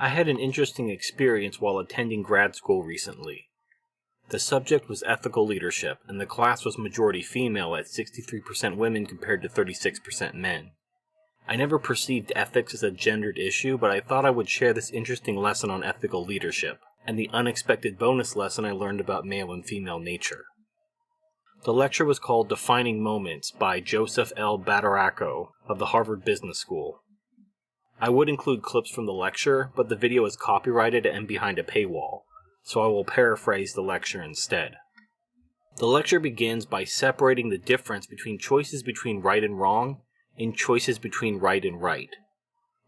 I had an interesting experience while attending grad school recently. The subject was ethical leadership, and the class was majority female at 63% women compared to 36% men. I never perceived ethics as a gendered issue, but I thought I would share this interesting lesson on ethical leadership, and the unexpected bonus lesson I learned about male and female nature. The lecture was called Defining Moments by Joseph L. Badaracco of the Harvard Business School. I would include clips from the lecture, but the video is copyrighted and behind a paywall, so I will paraphrase the lecture instead. The lecture begins by separating the difference between choices between right and wrong and choices between right and right.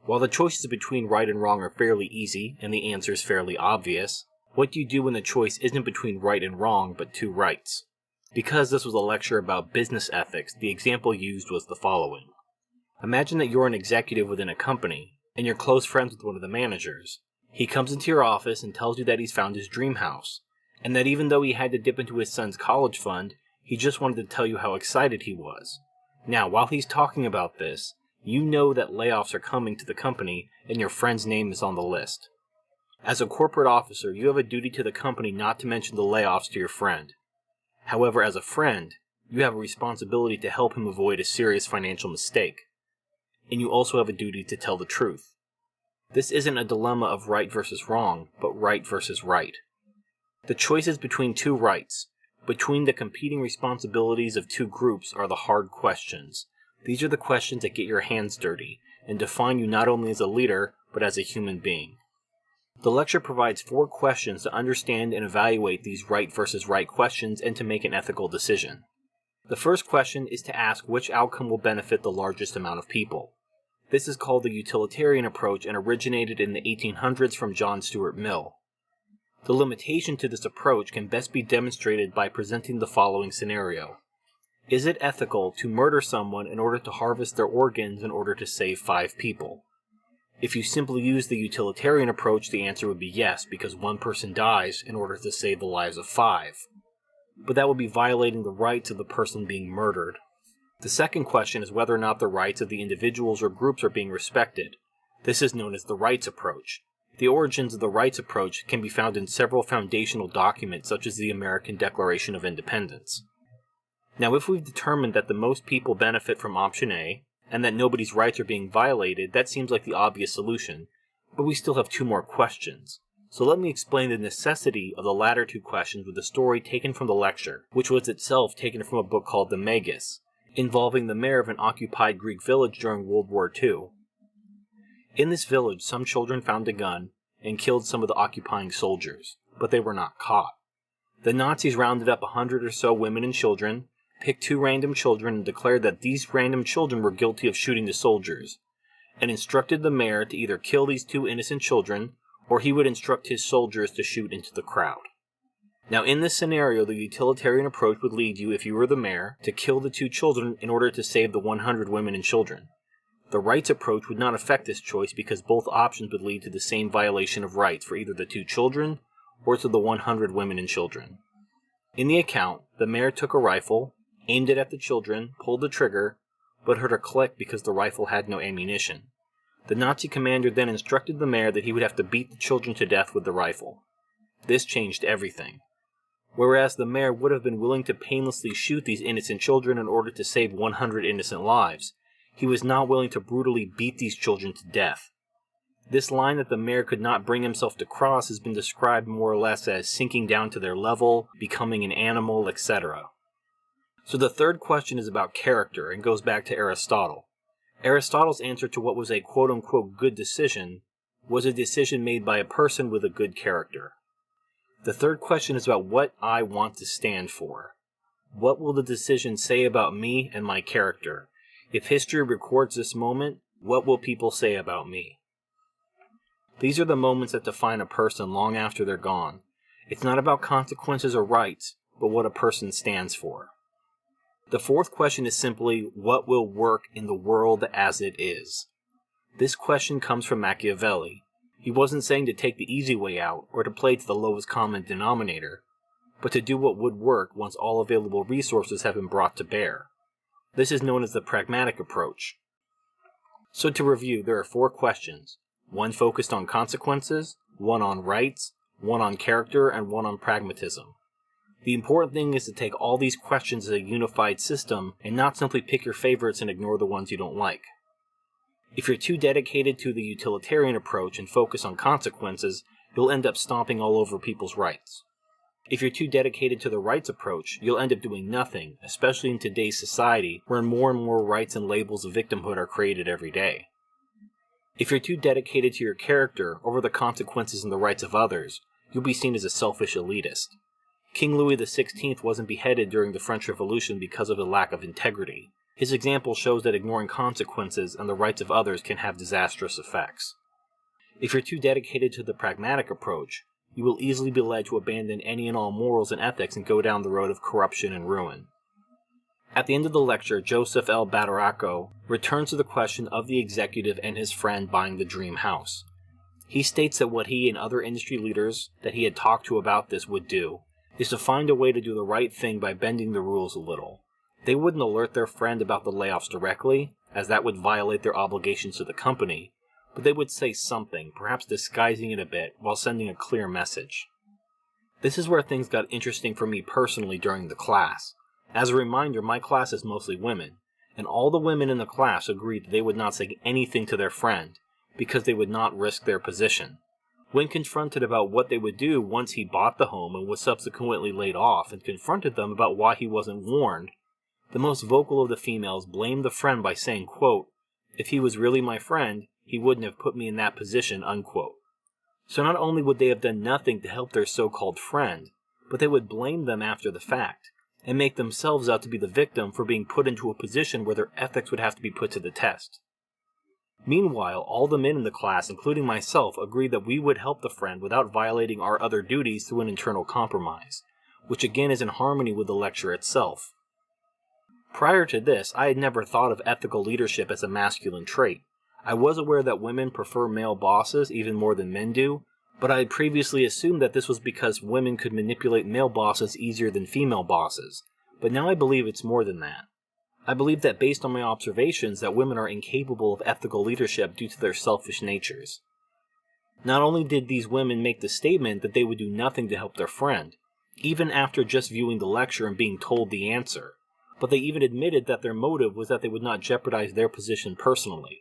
While the choices between right and wrong are fairly easy and the answer is fairly obvious, what do you do when the choice isn't between right and wrong but two rights? Because this was a lecture about business ethics, the example used was the following. Imagine that you're an executive within a company, and you're close friends with one of the managers. He comes into your office and tells you that he's found his dream house, and that even though he had to dip into his son's college fund, he just wanted to tell you how excited he was. Now, while he's talking about this, you know that layoffs are coming to the company, and your friend's name is on the list. As a corporate officer, you have a duty to the company not to mention the layoffs to your friend. However, as a friend, you have a responsibility to help him avoid a serious financial mistake. And you also have a duty to tell the truth. This isn't a dilemma of right versus wrong, but right versus right. The choices between two rights, between the competing responsibilities of two groups, are the hard questions. These are the questions that get your hands dirty, and define you not only as a leader, but as a human being. The lecture provides 4 questions to understand and evaluate these right versus right questions and to make an ethical decision. The first question is to ask which outcome will benefit the largest amount of people. This is called the utilitarian approach and originated in the 1800s from John Stuart Mill. The limitation to this approach can best be demonstrated by presenting the following scenario. Is it ethical to murder someone in order to harvest their organs in order to save 5 people? If you simply use the utilitarian approach, the answer would be yes, because 1 person dies in order to save the lives of 5. But that would be violating the rights of the person being murdered. The second question is whether or not the rights of the individuals or groups are being respected. This is known as the rights approach. The origins of the rights approach can be found in several foundational documents such as the American Declaration of Independence. Now, if we've determined that the most people benefit from option A, and that nobody's rights are being violated, that seems like the obvious solution, but we still have 2 more questions. So let me explain the necessity of the latter 2 questions with a story taken from the lecture, which was itself taken from a book called The Magus, involving the mayor of an occupied Greek village during World War II. In this village, some children found a gun and killed some of the occupying soldiers, but they were not caught. The Nazis rounded up 100 or so women and children, picked 2 random children and declared that these random children were guilty of shooting the soldiers, and instructed the mayor to either kill these 2 innocent children, or he would instruct his soldiers to shoot into the crowd. Now, in this scenario, the utilitarian approach would lead you, if you were the mayor, to kill the 2 children in order to save the 100 women and children. The rights approach would not affect this choice because both options would lead to the same violation of rights for either the 2 children or to the 100 women and children. In the account, the mayor took a rifle, aimed it at the children, pulled the trigger, but heard a click because the rifle had no ammunition. The Nazi commander then instructed the mayor that he would have to beat the children to death with the rifle. This changed everything. Whereas the mayor would have been willing to painlessly shoot these innocent children in order to save 100 innocent lives, he was not willing to brutally beat these children to death. This line that the mayor could not bring himself to cross has been described more or less as sinking down to their level, becoming an animal, etc. So the third question is about character and goes back to Aristotle. Aristotle's answer to what was a quote-unquote good decision was a decision made by a person with a good character. The third question is about what I want to stand for. What will the decision say about me and my character? If history records this moment, what will people say about me? These are the moments that define a person long after they're gone. It's not about consequences or rights, but what a person stands for. The fourth question is simply, what will work in the world as it is? This question comes from Machiavelli. He wasn't saying to take the easy way out, or to play to the lowest common denominator, but to do what would work once all available resources have been brought to bear. This is known as the pragmatic approach. So to review, there are 4 questions. One focused on consequences, one on rights, one on character, and one on pragmatism. The important thing is to take all these questions as a unified system and not simply pick your favorites and ignore the ones you don't like. If you're too dedicated to the utilitarian approach and focus on consequences, you'll end up stomping all over people's rights. If you're too dedicated to the rights approach, you'll end up doing nothing, especially in today's society where more and more rights and labels of victimhood are created every day. If you're too dedicated to your character over the consequences and the rights of others, you'll be seen as a selfish elitist. King Louis XVI wasn't beheaded during the French Revolution because of a lack of integrity. His example shows that ignoring consequences and the rights of others can have disastrous effects. If you're too dedicated to the pragmatic approach, you will easily be led to abandon any and all morals and ethics and go down the road of corruption and ruin. At the end of the lecture, Joseph L. Badaracco returns to the question of the executive and his friend buying the dream house. He states that what he and other industry leaders that he had talked to about this would do is to find a way to do the right thing by bending the rules a little. They wouldn't alert their friend about the layoffs directly, as that would violate their obligations to the company, but they would say something, perhaps disguising it a bit, while sending a clear message. This is where things got interesting for me personally during the class. As a reminder, my class is mostly women, and all the women in the class agreed that they would not say anything to their friend, because they would not risk their position. When confronted about what they would do once he bought the home and was subsequently laid off, and confronted them about why he wasn't warned, the most vocal of the females blamed the friend by saying, quote, "If he was really my friend, he wouldn't have put me in that position," unquote. So not only would they have done nothing to help their so-called friend, but they would blame them after the fact, and make themselves out to be the victim for being put into a position where their ethics would have to be put to the test. Meanwhile, all the men in the class, including myself, agreed that we would help the friend without violating our other duties through an internal compromise, which again is in harmony with the lecture itself. Prior to this, I had never thought of ethical leadership as a masculine trait. I was aware that women prefer male bosses even more than men do, but I had previously assumed that this was because women could manipulate male bosses easier than female bosses, but now I believe it's more than that. I believe that based on my observations that women are incapable of ethical leadership due to their selfish natures. Not only did these women make the statement that they would do nothing to help their friend, even after just viewing the lecture and being told the answer, but they even admitted that their motive was that they would not jeopardize their position personally.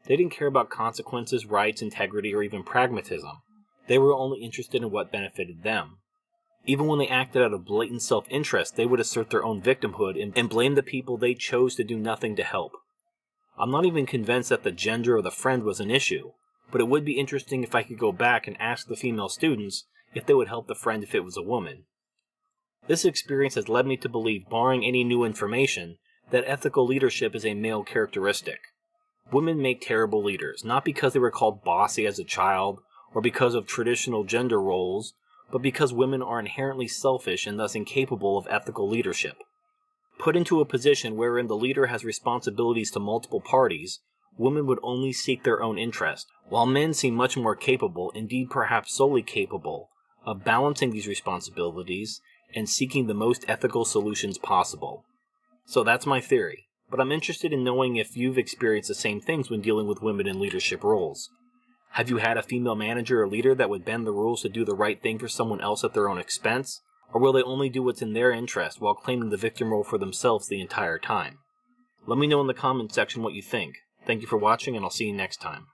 They didn't care about consequences, rights, integrity, or even pragmatism. They were only interested in what benefited them. Even when they acted out of blatant self-interest, they would assert their own victimhood and blame the people they chose to do nothing to help. I'm not even convinced that the gender of the friend was an issue, but it would be interesting if I could go back and ask the female students if they would help the friend if it was a woman. This experience has led me to believe, barring any new information, that ethical leadership is a male characteristic. Women make terrible leaders, not because they were called bossy as a child, or because of traditional gender roles, but because women are inherently selfish and thus incapable of ethical leadership. Put into a position wherein the leader has responsibilities to multiple parties, women would only seek their own interest, while men seem much more capable, indeed perhaps solely capable, of balancing these responsibilities and seeking the most ethical solutions possible. So that's my theory, but I'm interested in knowing if you've experienced the same things when dealing with women in leadership roles. Have you had a female manager or leader that would bend the rules to do the right thing for someone else at their own expense? Or will they only do what's in their interest while claiming the victim role for themselves the entire time? Let me know in the comments section what you think. Thank you for watching, and I'll see you next time.